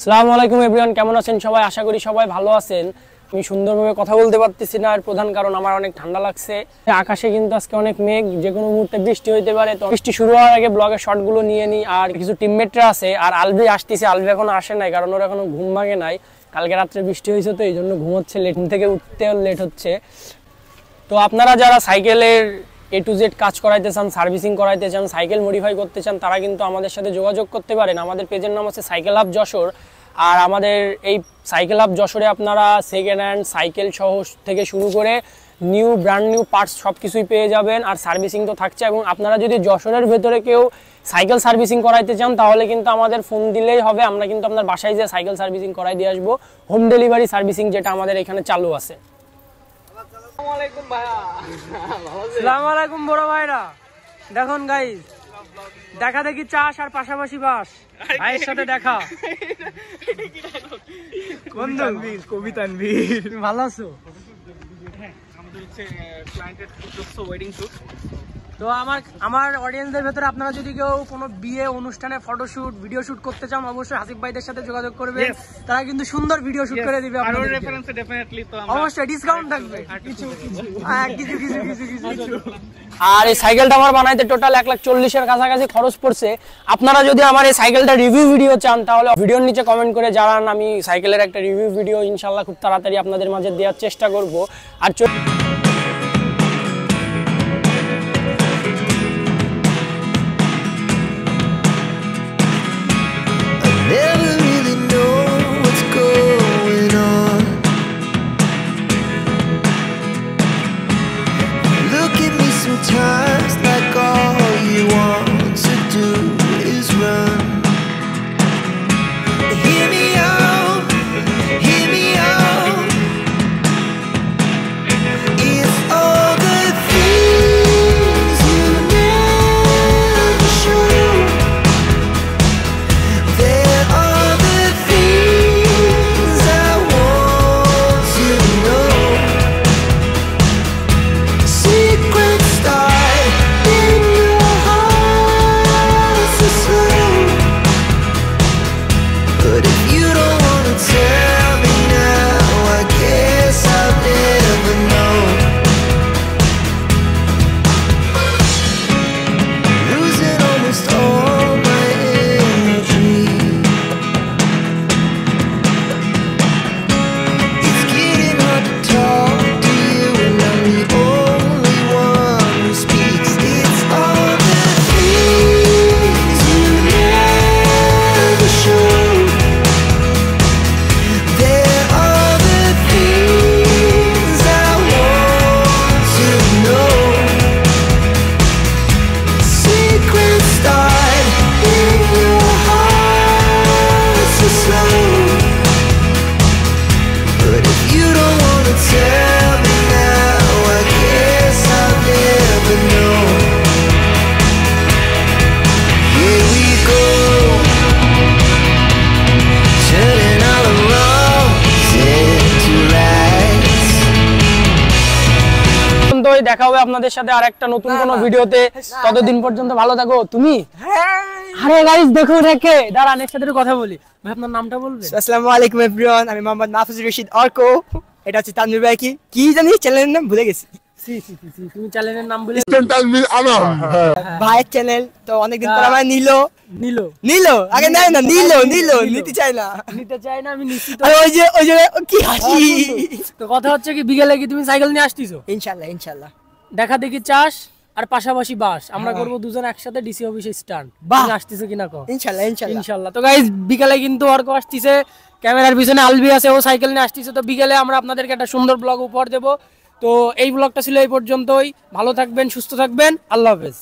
আসসালামু আলাইকুম এভরিওয়ান, কেমন আছেন সবাই? আশা করি সবাই ভালো আছেন। আমি সুন্দরভাবে কথা বলতে পারতেছি না, এর প্রধান কারণ আমার অনেক ঠান্ডা লাগছে। আকাশে কিন্তু আজকে অনেক মেঘ, যে কোনো মুহূর্তে বৃষ্টি হইতে পারে। তো বৃষ্টি শুরু হওয়ার আগে ব্লগের শটগুলো নিয়ে নিই। আর কিছু টিমমেটরা আছে, আর আলভি আসতেছে। আলভি এখনো আসে নাই, কারণ ওর এখনো ঘুম ভাঙে নাই। কালকে রাত্রে বৃষ্টি হয়েছে, তো এই জন্য ঘুমোচ্ছে, লেট থেকে উঠতে লেট হচ্ছে। তো আপনারা যারা সাইকেলের A to Z কাজ করাইতে চান, সার্ভিসিং করাইতে চান, সাইকেল মডিফাই করতে চান, তারা কিন্তু আমাদের সাথে যোগাযোগ করতে পারেন। আমাদের পেজের নাম আছে সাইকেল হাব যশোর। আর আমাদের এই সাইকেল হাব যশোরে আপনারা সেকেন্ড হ্যান্ড সাইকেল সহ থেকে শুরু করে নিউ ব্র্যান্ড নিউ পার্টস সব কিছুই পেয়ে যাবেন। আর সার্ভিসিং তো থাকছে। এবং আপনারা যদি যশোরের ভেতরে কেউ সাইকেল সার্ভিসিং করাইতে চান, তাহলে কিন্তু আমাদের ফোন দিলেই হবে। আমরা কিন্তু আপনার বাসায় যেয়ে সাইকেল সার্ভিসিং করাই দিয়ে আসবো। হোম ডেলিভারি সার্ভিসিং যেটা আমাদের এখানে চালু আছে। আসসালামু আলাইকুম বড় ভাইরা। দেখুন গাইস, দেখা দেখি চাষ আর পাশাপাশি বাস। ভাইয়ের সাথে দেখা। বন্ধু কবি তানভীর, তুমি ভালো আছো? আমাদের হচ্ছে ক্লায়েন্টের ওয়েডিং শুট। তো আমার অডিয়েন্সদের ভেতরে আপনারা যদি কেউ কোনো বিয়ে অনুষ্ঠানে ফটোশুট ভিডিও শুট করতে চান, অবশ্যই হাসিফ ভাইদের সাথে যোগাযোগ করবেন। তারা কিন্তু সুন্দর ভিডিও শুট করে দিবে আপনাদের। রেফারেন্সে ডেফিনেটলি তো অবশ্যই ডিসকাউন্ট থাকবে। কিছু আর এই সাইকেলটা আমার বানাইতে টোটাল 1,40,000 এর কাছাকাছি খরচ পড়ছে। আপনারা যদি আমার এই সাইকেলটা রিভিউ ভিডিও চান, তাহলে ভিডিওর নিচে কমেন্ট করে জানান। আমি সাইকেলের একটা রিভিউ ভিডিও ইনশাআল্লাহ খুব তাড়াতাড়ি আপনাদের মাঝে দেওয়ার চেষ্টা করব। আর Sometimes like all you want to do is run. Hear me out, hear me out. It's all the things you never show. There are the things I want to know. Secrets start in your heart so slow. But if you don't wanna tell me now, I guess I'll never know. Losing almost all my energy. It's getting hard to talk to you, and I'm the only one who speaks. It's all the things you never show. There are the things I want to know. Secrets start in your heart so slow. But if you don't wanna tell me now, I guess I'll never know. Here we go, turning all the wrongs into rights. দেখা হবে আপনাদের সাথে আর একটা নতুন কোনো ভিডিওতে। ততদিন পর্যন্ত ভালো থাকো। তুমি আরে গাইস দেখো রেখে দাঁড়ান, একসাথে কথা বলি। ভাই আপনার নামটা বলবেন? আসসালামু আলাইকুম এভরিওয়ান, আমি মোহাম্মদ মাহফুজ রশিদ অর্কো। এটা হচ্ছে তানভীর ভাই কি জানি চ্যানেলের নাম ভুলে গেছি। তুমি চ্যানেলের নাম বলে ভাইয়ের চ্যানেল তো অনেকদিন পর আমার নিলো আগে নাই না নিতে চাই না আমি নিশ্চিত। আর ওই যে কি হাসি। তো কথা হচ্ছে কি, বিকেলে কি তুমি সাইকেল নিয়ে আসতেছো? ইনশাআল্লাহ দেখা দেখি চাষ আর পাশাপাশি বাস আমরা করব দুজন একসাথে ডিসি অফিসে স্ট্যান্ড। তুমি আসতেছো কিনা কও? ইনশাআল্লাহ। তো গাইস বিকেলে কিন্তু অর্ক আসতেছে, ক্যামেরার পিছনে আলবি আছে, ও সাইকেল নিয়ে আসতেছে। তো বিকেলে আমরা আপনাদেরকে একটা সুন্দর ব্লগ উপহার দেব। তো এই ব্লগটা ছিল এই পর্যন্তই। ভালো থাকবেন, সুস্থ থাকবেন, আল্লাহ হাফেজ।